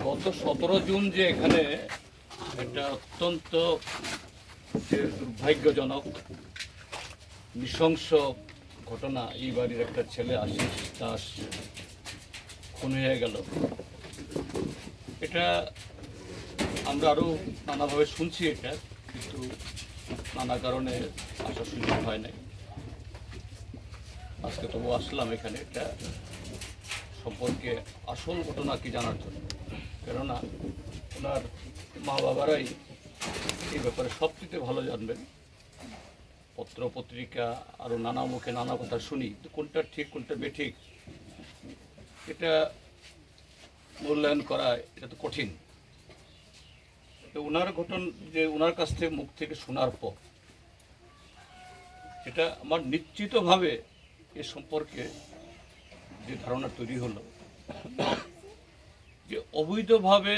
গত 17 জুন যে এখানে একটা অত্যন্ত দুর্ভাগ্যজনক নৃশংস ঘটনা, এই বাড়ির একটা ছেলে আশিস দাস খুন হয়ে গেল। এটা আমরা আরও নানাভাবে শুনছি, এটা কিন্তু নানা কারণে আসার সুযোগ হয় নাই। আজকে তবু আসলাম এখানে এটা সম্পর্কে আসল ঘটনা কি জানার জন্য, কেননা ওনার মা বাবারাই এই ব্যাপারে সবচেয়ে ভালো জানবেন। পত্র পত্রিকা আরও নানা মুখে নানা কথা শুনি, কোনটা ঠিক কোনটা বেঠিক এটা মূল্যায়ন করা এটা তো কঠিন। তো ওনার ওনার কাছ থেকে মুখ থেকে শোনার পর এটা আমার নিশ্চিতভাবে এ সম্পর্কে যে ধারণা তৈরি হলো যে অবৈধভাবে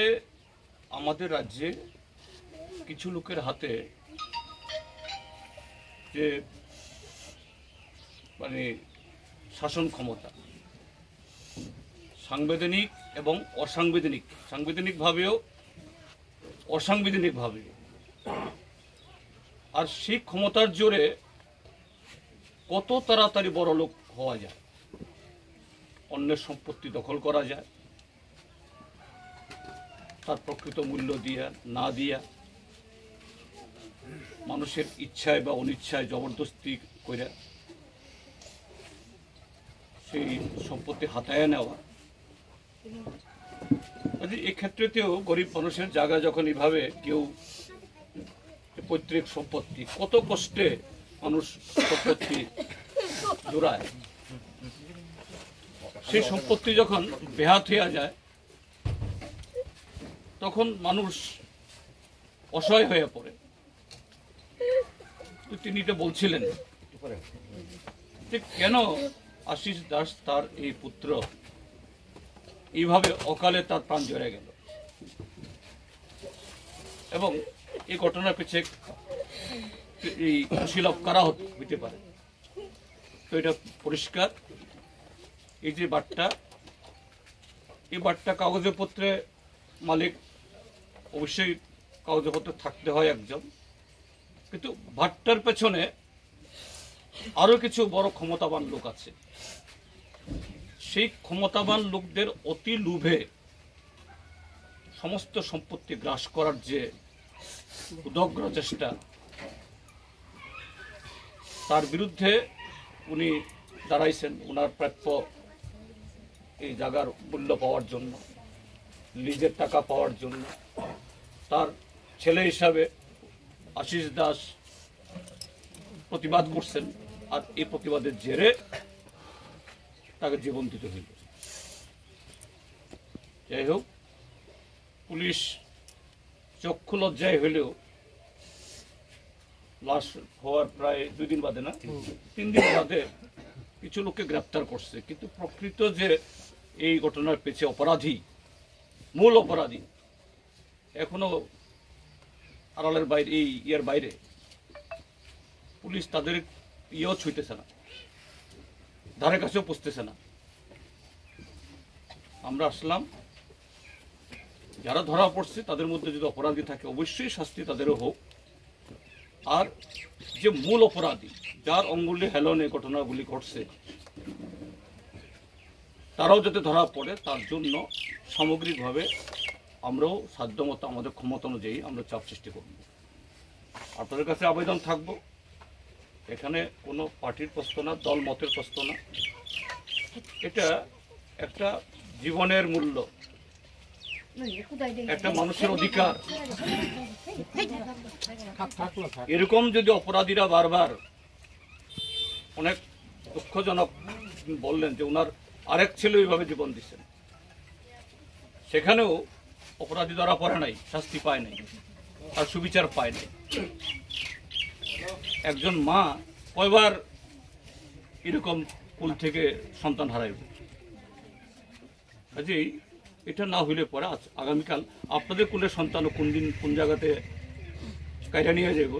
আমাদের রাজ্যে কিছু লোকের হাতে যে মানে শাসন ক্ষমতা, সাংবিধানিক এবং সাংবিধানিকভাবেও অসাংবিধানিকভাবেও, আর সেই ক্ষমতার জোরে কত তাড়াতাড়ি বড় লোক হওয়া যায়, অন্যের সম্পত্তি দখল করা যায়, তার প্রকৃত মূল্য দিয়া না দিয়া, মানুষের ইচ্ছায় বা অনিচ্ছায় জবরদস্তি করে সেই সম্পত্তি হাতায় নেওয়া। এক্ষেত্রেতেও গরিব মানুষের জায়গা যখন এইভাবে কেউ পৈতৃক সম্পত্তি, কত কষ্টে মানুষ সম্পত্তি জোড়ায়, সেই সম্পত্তি যখন বেহাত হয়ে যায় তখন মানুষ অসহায় হয়ে পড়ে। তিনি এটা বলছিলেন যে কেন আশিস দাস তার এই পুত্র এইভাবে অকালে তার প্রাণ জড়ে গেল, এবং এই ঘটনার পিছিয়ে এই কুশীলব কারা হতে পারে। তো এটা পরিষ্কার, এই যে বাট্টা, এই বাট্টা কাগজে পত্রে মালিক অবশ্যই কাগজপত্র থাকতে হয় একজন, কিন্তু ভাট্টার পেছনে আরো কিছু বড় ক্ষমতাবান লোক আছে। সেই ক্ষমতাবান লোকদের অতি লোভে সমস্ত সম্পত্তি গ্রাস করার যে উদগ্র চেষ্টা, তার বিরুদ্ধে উনি দাঁড়াইছেন ওনার প্রাপ্য এই জায়গার মূল্য পাওয়ার জন্য, লিজের টাকা পাওয়ার জন্য। তার ছেলে হিসাবে আশিস দাস প্রতিবাদ করছেন, আর এই প্রতিবাদের জেরে তাকে জীবন দিতে হইল। যাই হোক, পুলিশ চক্ষু লজ্জায় হইলেও লাশ হওয়ার প্রায় 2 দিন বাদে, না 3 দিন বাদে কিছু লোককে গ্রেপ্তার করছে, কিন্তু প্রকৃত যে এই ঘটনার পেছে অপরাধী, মূল অপরাধী এখনো আড়ালের বাইরে, এই ইয়ার বাইরে। পুলিশ তাদের ইয়েও ছুঁইতেছে না, ধারে কাছেও পুষতেছে না। আমরা আসলাম, যারা ধরা পড়ছে তাদের মধ্যে যদি অপরাধী থাকে অবশ্যই শাস্তি তাদেরও হোক, আর যে মূল অপরাধী যার অঙ্গুলি হেলনে ঘটনাগুলি ঘটছে তারাও যাতে ধরা পড়ে, তার জন্য সামগ্রিকভাবে আমরাও সাধ্যমতো আমাদের ক্ষমতা অনুযায়ী আমরা চাপ সৃষ্টি করব। আপনাদের কাছে আবেদন থাকবো, এখানে কোনো পার্টির প্রশ্ন না, দল মতের প্রশ্ন না, এটা একটা জীবনের মূল্য, একটা মানুষের অধিকার। এরকম যদি অপরাধীরা বারবার, অনেক দুঃখজনক বললেন যে ওনার আরেক ছেলে ওইভাবে জীবন দিচ্ছেন, সেখানেও অপরাধী ধরা পড়ে নাই, শাস্তি পায় নাই, আর সুবিচার পায় নাই। একজন মা কয়বার এরকম কুল থেকে সন্তান হারাইবে? কাজেই এটা না হইলে পরে আগামীকাল আপনাদের কুলের সন্তান কোন দিন কোন জায়গাতে কায়রা নিয়ে যাইব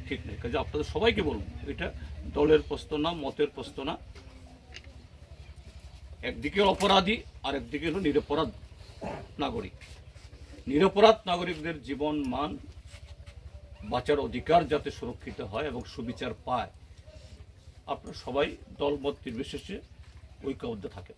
ঠিক নেই। কাজে আপনাদের সবাইকে বলবো, এটা দলের প্রশ্ন না, মতের প্রশ্ন না। একদিকে অপরাধী আর একদিকে হলো নিরপরাধ নাগরিক। নিরপরাধ নাগরিকদের জীবন মান বাঁচার অধিকার যাতে সুরক্ষিত হয় এবং সুবিচার পায়, আপনারা সবাই দলমত নির্বিশেষে ঐক্যবদ্ধ থাকেন।